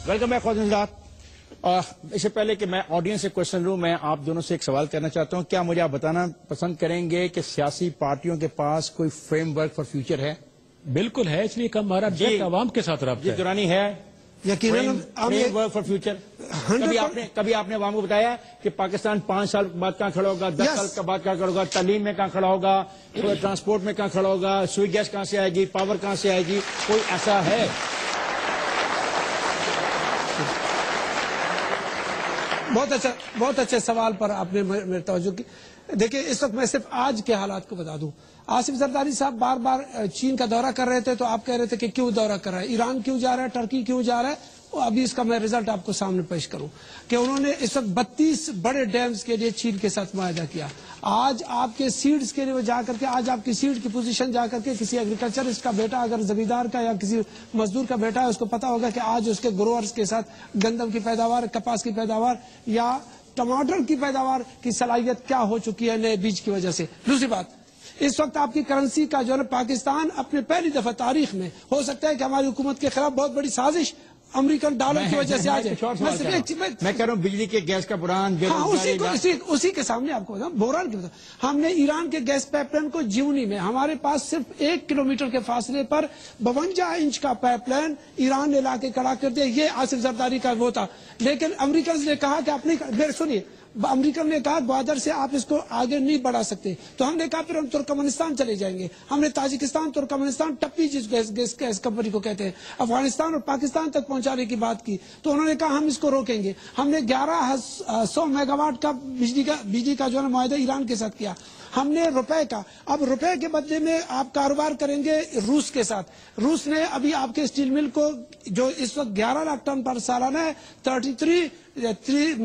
Welcome back خواتین. اس سے پہلے کہ میں آڈینس سے کوشچن لوں، میں آپ دونوں سے ایک سوال کرنا چاہتا ہوں. کیا مجھے آپ بتانا پسند کریں گے کہ سیاسی پارٹیوں کے پاس کوئی فریم ورک فار فیوچر ہے؟ بالکل ہے، اس لیے ہمارا عوام کے ساتھ رابطہ ہے. دورانی ہے فریم ورک فار فیوچر. کبھی آپ نے عوام کو بتایا کہ پاکستان 5 سال بعد کہاں کھڑا ہوگا، 10 سال کے بعد کہاں کھڑا ہوگا، تعلیم میں کہاں کھڑا ہوگا، ٹرانسپورٹ میں کہاں کھڑا ہوگا، سوئی گیس کہاں سے آئے گی، پاور کہاں سے آئے گی؟ کوئی ایسا ہے؟ بہت اچھے سوال پر آپ نے میری توجہ کی. دیکھیں، اس وقت میں صرف آج کے حالات کو بتا دوں. آصف زرداری صاحب بار بار چین کا دورہ کر رہے تھے تو آپ کہہ رہے تھے کہ کیوں دورہ کر رہا ہے، ایران کیوں جا رہا ہے، ٹرکی کیوں جا رہا ہے. ابھی اس کا میں رزلٹ آپ کو سامنے پیش کروں کہ انہوں نے اس وقت 32 بڑے ڈیمز کے لیے چین کے ساتھ معاہدہ کیا. آج آپ کے سیڈز کے لیے جا کر کے، آج آپ کی سیڈ کی پوزیشن جا کر کے کسی ایگریکلچرسٹ کا بیٹا اگر زمیندار کا یا کسی مزدور کا بیٹا ہے، اس کو پتا ہوگا کہ آج اس کے گروورز کے ساتھ گندم کی پیداوار، کپاس کی پیداوار یا ٹماٹر کی پیداوار کی صلاحیت کیا ہو چکی ہے نئے بیج کی وجہ سے. دوسری بات، اس وقت آپ کی کرنسی کا جو ہے پاکستان اپنے پہلی دفعہ تاریخ میں، ہو سکتا ہے کہ ہماری حکومت کے خلاف بہت بڑی سازش امریکن ڈالر کی وجہ سے آ جائے. میں کہہ رہا ہوں بجلی کے گیس کا بحران، اسی کے سامنے آپ کو بحران کی وجہ ہم نے ایران کے گیس پائپ لائن کو جیونی میں، ہمارے پاس صرف 1 کلومیٹر کے فاصلے پر 52 انچ کا پائپ لائن ایران نے لا کے کھڑا کر دیا. یہ آصف زرداری کا وہ تھا. لیکن امریکنز نے کہا کہ اپنی سنیے، امریکن نے کہا بارڈر سے آپ اس کو آگے نہیں بڑھا سکتے، تو ہم نے کہا پھر ہم ترکمانستان چلے جائیں گے. ہم نے تاجکستان، ترکمانستان، ٹپی جس گیس کمپنی کو کہتے ہیں، افغانستان اور پاکستان تک پہنچانے کی بات کی. تو انہوں نے کہا ہم اس کو روکیں گے. ہم نے 1100 میگا واٹ کا بجلی کا جو ہے معاہدہ ایران کے ساتھ کیا. ہم نے روپے کا، اب روپے کے بدلے میں آپ کاروبار کریں گے روس کے ساتھ. روس نے ابھی آپ کے اسٹیل مل کو جو اس وقت 11 لاکھ ٹن پر سالانہ ہے، 33.3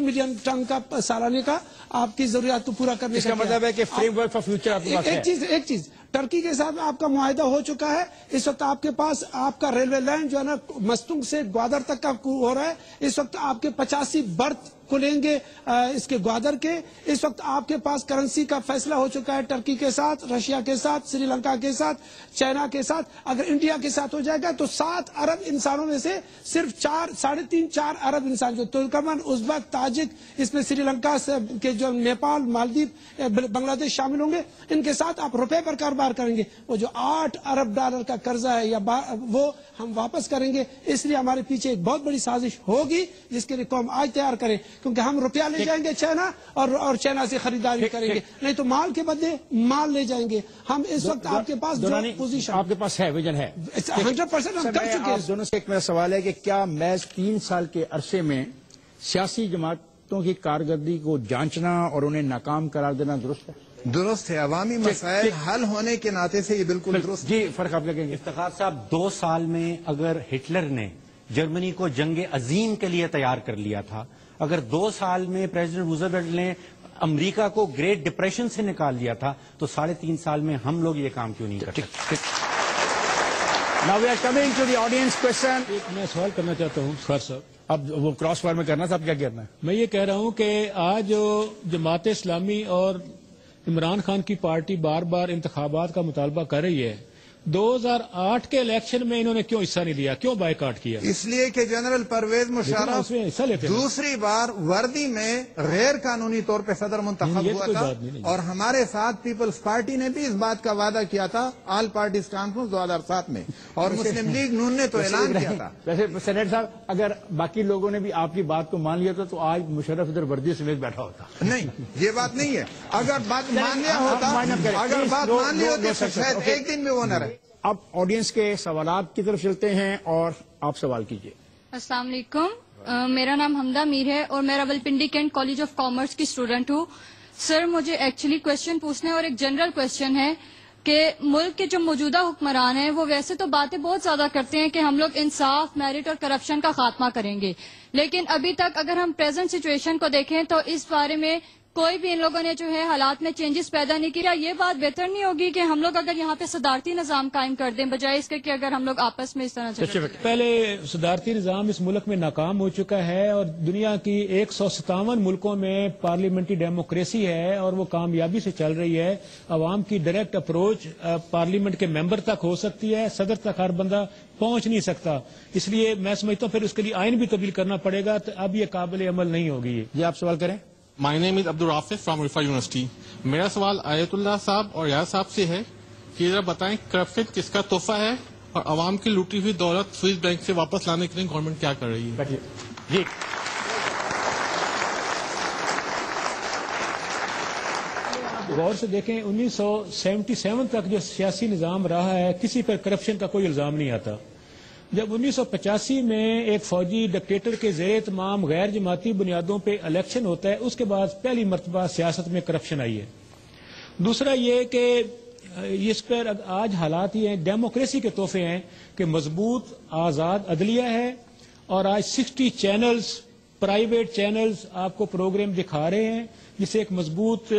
ملین ٹن کا سالانہ کا آپ کی ضروریات کو پورا کرنے کا مطلب ہے کہ فریم ورک فار فیوچر آپ کے پاس ہے. ایک چیز ٹرکی کے ساتھ آپ کا معاہدہ ہو چکا ہے. اس وقت آپ کے پاس آپ کا ریلوے لائن جو ہے نا مستنگ سے گوادر تک کا ہو رہا ہے. اس وقت آپ کے 85 برتھ کھلیں گے اس کے گوادر کے. اس وقت آپ کے پاس کرنسی کا فیصلہ ہو چکا ہے ٹرکی کے ساتھ، رشیا کے ساتھ، سری لنکا کے ساتھ، چائنا کے ساتھ. اگر انڈیا کے ساتھ ہو جائے گا تو 7 ارب انسانوں میں سے صرف 3.5-4 ارب انسان جو ترکمن، ازبک، تاجک، اس میں سری لنکا کے جو نیپال، مالدیپ، بنگلہ دیش شامل ہوں گے. ان کے ساتھ آپ روپے پر کاروبار کریں گے. وہ جو 8 ارب ڈالر کا قرضہ ہے یا وہ ہم واپس کریں گے. اس لیے ہمارے پیچھے ایک بہت بڑی سازش ہوگی جس کے لیے قوم آج تیار کرے، کیونکہ ہم روپیہ لے جائیں گے چائنا اور چائنا سے خریداری کریں گے، نہیں تو مال کے بدلے مال لے جائیں گے. ہم اس وقت آپ کے پاس جو پوزیشن آپ کے پاس ہے، ویژن ہے 100% ہم کر چکے ہیں. آپ دونوں سے ایک میرا سوال ہے کہ کیا محض 3 سال کے عرصے میں سیاسی جماعتوں کی کارکردگی کو جانچنا اور انہیں ناکام قرار دینا درست ہے؟ درست ہے. عوامی مسائل حل ہونے کے ناطے سے یہ بالکل درست. جی فرق آپ لگیں گے. افتخار صاحب، 2 سال میں اگر ہٹلر نے جرمنی کو جنگ عظیم کے لیے تیار کر لیا تھا، اگر 2 سال میں پریزیڈنٹ روزویلٹ نے امریکہ کو گریٹ ڈپریشن سے نکال لیا تھا، تو 3.5 سال میں ہم لوگ یہ کام کیوں نہیں کر سکتے؟ Now we are coming to the audience question. میں سوال کرنا چاہتا ہوں خیر صاحب. اب وہ کراس فائر میں کرنا تھا، اب کیا کرنا ہے؟ میں یہ کہہ رہا ہوں کہ آج جماعت اسلامی اور عمران خان کی پارٹی بار بار انتخابات کا مطالبہ کر رہی ہے. 2008 کے الیکشن میں انہوں نے کیوں حصہ نہیں لیا، کیوں بائیکاٹ کیا؟ اس لیے کہ جنرل پرویز مشرف دوسری بار وردی میں غیر قانونی طور پہ صدر منتخب ہوا تھا، اور ہمارے ساتھ پیپلز پارٹی نے بھی اس بات کا وعدہ کیا تھا آل پارٹیز کانفرنس 2007 میں، اور مسلم لیگ نون نے تو اعلان کیا تھا. ویسے سینیٹر صاحب، اگر باقی لوگوں نے بھی آپ کی بات کو مان لیا تھا تو آج مشرف ادھر وردی سمیت بیٹھا ہوتا. نہیں، یہ بات نہیں ہے. اگر بات مان لیا ہوتا تو شاید ایک دن میں وہ نہ رہے. اب آڈینس کے سوالات کی طرف چلتے ہیں اور آپ سوال کیجئے. السلام علیکم، میرا نام حمدہ میر ہے اور میں Rawalpindi cantt college of commerce کی اسٹوڈنٹ ہوں. سر، مجھے ایکچولی کوشچن پوچھنا ہے اور ایک جنرل کوشچن ہے کہ ملک کے جو موجودہ حکمران ہیں وہ ویسے تو باتیں بہت زیادہ کرتے ہیں کہ ہم لوگ انصاف، میرٹ اور کرپشن کا خاتمہ کریں گے، لیکن ابھی تک اگر ہم پریزنٹ سچویشن کو دیکھیں تو اس بارے میں کوئی بھی ان لوگوں نے جو ہے حالات میں چینجز پیدا نہیں کیا. یہ بات بہتر نہیں ہوگی کہ ہم لوگ اگر یہاں پہ صدارتی نظام قائم کر دیں بجائے اس کے کہ اگر ہم لوگ آپس میں اس طرح سے پہلے صدارتی نظام اس ملک میں ناکام ہو چکا ہے اور دنیا کی 157 ملکوں میں پارلیمنٹری ڈیموکریسی ہے اور وہ کامیابی سے چل رہی ہے. عوام کی ڈائریکٹ اپروچ پارلیمنٹ کے ممبر تک ہو سکتی ہے, صدر تک ہر بندہ پہنچ نہیں سکتا. اس لیے میں سمجھتا ہوں پھر اس کے لیے آئین بھی تبدیل کرنا پڑے گا, تو اب یہ قابل عمل نہیں ہوگی. جی آپ سوال کریں. مائی نیم از عبدالرافع فرام رفا یونیورسٹی. میرا سوال آیت اللہ صاحب اور ریاض صاحب سے ہے کہ ذرا بتائیں کرپشن کس کا تحفہ ہے اور عوام کی لوٹی ہوئی دولت سوئس بینک سے واپس لانے کے لیے گورنمنٹ کیا کر رہی ہے؟ جی غور سے دیکھیں 1977 تک جو سیاسی نظام رہا ہے کسی پر کرپشن کا کوئی الزام نہیں آتا. جب 1985 میں ایک فوجی ڈکٹیٹر کے زیر تمام غیر جماعتی بنیادوں پہ الیکشن ہوتا ہے, اس کے بعد پہلی مرتبہ سیاست میں کرپشن آئی ہے. دوسرا یہ کہ اس پر آج حالات یہ ہیں, ڈیموکریسی کے تحفے ہیں کہ مضبوط آزاد عدلیہ ہے اور آج 60 چینلز پرائیویٹ چینلز آپ کو پروگرام دکھا رہے ہیں جس سے ایک مضبوط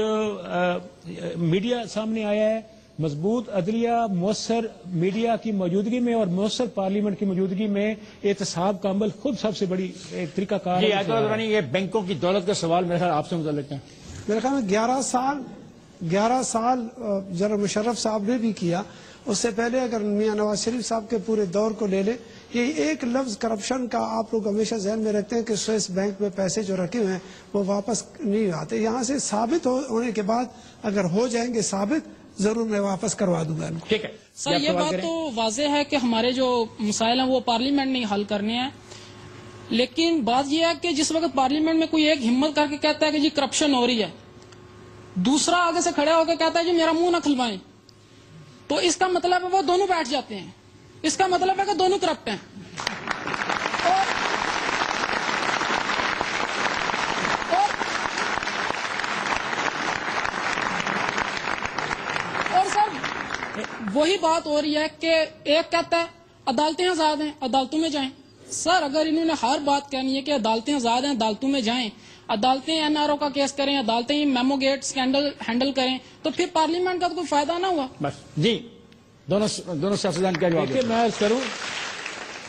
میڈیا سامنے آیا ہے. مضبوط عدلیہ مؤثر میڈیا کی موجودگی میں اور مؤثر پارلیمنٹ کی موجودگی میں احتساب کا عمل خود سب سے بڑی ایک طریقہ کار ہے. یہ بینکوں کی دولت کا سوال میرے خیال آپ سے متعلق ہے. میرے خیال میں 11 سال جنرل مشرف صاحب نے بھی کیا. اس سے پہلے اگر میاں نواز شریف صاحب کے پورے دور کو لے لیں, یہ ایک لفظ کرپشن کا آپ لوگ ہمیشہ ذہن میں رکھتے ہیں کہ سوئس بینک میں پیسے جو رکھے ہوئے ہیں وہ واپس نہیں آتے. یہاں سے ثابت ہونے کے بعد اگر ہو جائیں گے ثابت, ضرور میں واپس کروا دوں گا. ٹھیک ہے سر, یہ بات تو واضح ہے کہ ہمارے جو مسائل ہیں وہ پارلیمنٹ نے حل کرنے ہیں, لیکن بات یہ ہے کہ جس وقت پارلیمنٹ میں کوئی ایک ہمت کر کے کہتا ہے کہ جی کرپشن ہو رہی ہے, دوسرا آگے سے کھڑے ہو کے کہتا ہے جی میرا منہ نہ کھلوائیں, تو اس کا مطلب ہے وہ دونوں بیٹھ جاتے ہیں. اس کا مطلب ہے کہ دونوں کرپٹ ہیں. وہی بات ہو رہی ہے کہ ایک کہتا ہے عدالتیں آزاد ہیں, عدالتوں میں جائیں. سر اگر انہوں نے ہر بات کہنی ہے کہ عدالتیں آزاد ہیں, عدالتوں میں جائیں, عدالتیں این آر او کا کیس کریں, عدالتیں میمو گیٹ اسکینڈل ہینڈل کریں, تو پھر پارلیمنٹ کا تو کوئی فائدہ نہ ہوا. بس جی دونوں سیاستدان کیا جواب دیکھیں. میں کروں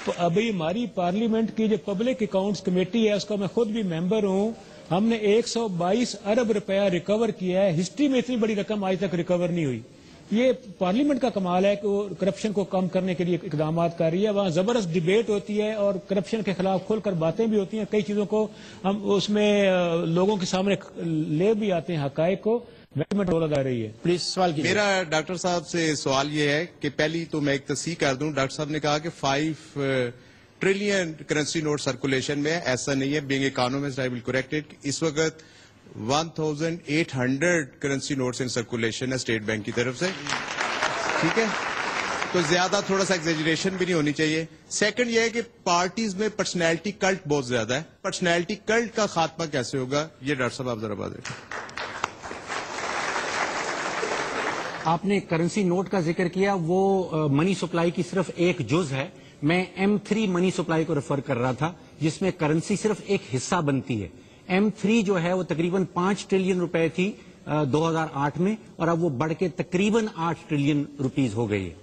تو ابھی ہماری پارلیمنٹ کی جو پبلک اکاؤنٹس کمیٹی ہے اس کا میں خود بھی ممبر ہوں. ہم نے 122 ارب روپیہ ریکور کیا ہے. ہسٹری میں اتنی بڑی رقم آج تک ریکور نہیں ہوئی. یہ پارلیمنٹ کا کمال ہے کہ وہ کرپشن کو کم کرنے کے لیے اقدامات کر رہی ہے. وہاں زبردست ڈیبیٹ ہوتی ہے اور کرپشن کے خلاف کھل کر باتیں بھی ہوتی ہیں. کئی چیزوں کو ہم اس میں لوگوں کے سامنے لے بھی آتے ہیں, حقائق کو گورنمنٹ رول ادا رہی ہے. پلیز سوال کیجیے. میرا ڈاکٹر صاحب سے سوال یہ ہے کہ پہلی تو میں ایک تصحیح کر دوں. ڈاکٹر صاحب نے کہا کہ 5 ٹریلین کرنسی نوٹ سرکولیشن میں, ایسا نہیں ہے. Being economist I will correct it. اس وقت 1800 کرنسی نوٹس ان سرکولیشن ہے اسٹیٹ بینک کی طرف سے. ٹھیک ہے, تو زیادہ تھوڑا سا ایگزیجریشن بھی نہیں ہونی چاہیے. سیکنڈ یہ ہے کہ پارٹیز میں پرسنالٹی کلٹ بہت زیادہ ہے. پرسنالٹی کلٹ کا خاتمہ کیسے ہوگا, یہ ڈاکٹر صاحب آپ ذرا بات کریں. آپ نے کرنسی نوٹ کا ذکر کیا, وہ منی سپلائی کی صرف ایک جز ہے. میں M3 منی سپلائی کو ریفر کر رہا تھا جس میں کرنسی صرف ایک حصہ بنتی ہے. M3 جو ہے وہ تقریباً 5 ٹریلین روپے تھی 2008 میں, اور اب وہ بڑھ کے تقریباً 8 ٹریلین روپیز ہو گئی ہے.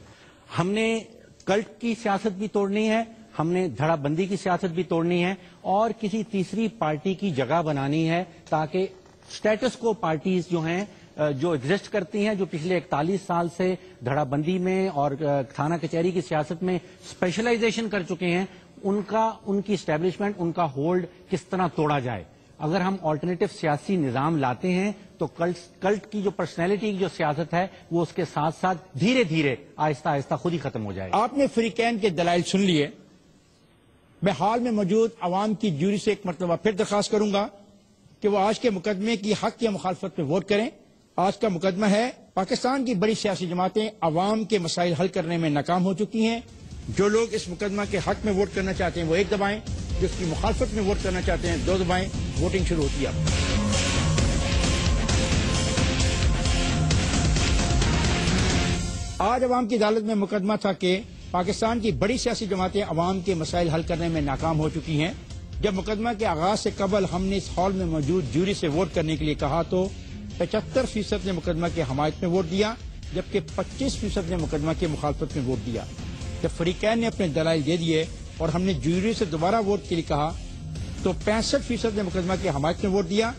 ہم نے کلٹ کی سیاست بھی توڑنی ہے, ہم نے دھڑا بندی کی سیاست بھی توڑنی ہے, اور کسی تیسری پارٹی کی جگہ بنانی ہے تاکہ سٹیٹس کو پارٹیز جو ہیں جو ایگزسٹ کرتی ہیں, جو پچھلے 41 سال سے دھڑا بندی میں اور تھانہ کچہری کی سیاست میں اسپیشلائزیشن کر چکے ہیں, ان کی اسٹیبلشمنٹ, ان کا ہولڈ کس طرح توڑا جائے. اگر ہم آلٹرنیٹو سیاسی نظام لاتے ہیں تو کلٹ کی جو پرسنالٹی کی جو سیاست ہے وہ اس کے ساتھ ساتھ دھیرے دھیرے آہستہ آہستہ خود ہی ختم ہو جائے. آپ نے فری کین کے دلائل سن لیے. میں حال میں موجود عوام کی جوری سے ایک مرتبہ پھر درخواست کروں گا کہ وہ آج کے مقدمے کی حق یا مخالفت میں ووٹ کریں. آج کا مقدمہ ہے پاکستان کی بڑی سیاسی جماعتیں عوام کے مسائل حل کرنے میں ناکام ہو چکی ہیں. جو لوگ اس مقدمہ کے حق میں ووٹ کرنا چاہتے ہیں وہ 1 دبائیں, جو اس کی مخالفت میں ووٹ کرنا چاہتے ہیں 2 دبائیں. ووٹنگ شروع ہوتی ہے. آج عوام کی عدالت میں مقدمہ تھا کہ پاکستان کی بڑی سیاسی جماعتیں عوام کے مسائل حل کرنے میں ناکام ہو چکی ہیں. جب مقدمہ کے آغاز سے قبل ہم نے اس ہال میں موجود جوری سے ووٹ کرنے کے لیے کہا تو 75% نے مقدمہ کی حمایت میں ووٹ دیا، جبکہ 25% نے مقدمہ کی مخالفت میں ووٹ دیا۔ جب فریقین نے اپنے دلائل دے دیے اور ہم نے جوری سے دوبارہ ووٹ کے لیے کہا تو 65% نے مقدمہ کی حمایت میں ووٹ دیا،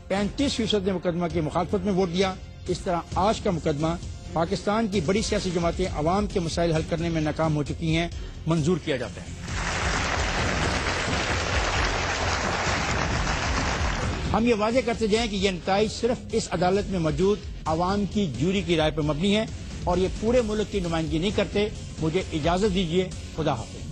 35% نے مقدمہ کی مخالفت میں ووٹ دیا۔ اس طرح آج کا مقدمہ پاکستان کی بڑی سیاسی جماعتیں عوام کے مسائل حل کرنے میں ناکام ہو چکی ہیں منظور کیا جاتا ہے۔ ہم یہ واضح کرتے جائیں کہ یہ نتائج صرف اس عدالت میں موجود عوام کی جوری کی رائے پر مبنی ہے اور یہ پورے ملک کی نمائندگی نہیں کرتے۔ مجھے اجازت دیجیے، خدا حافظ۔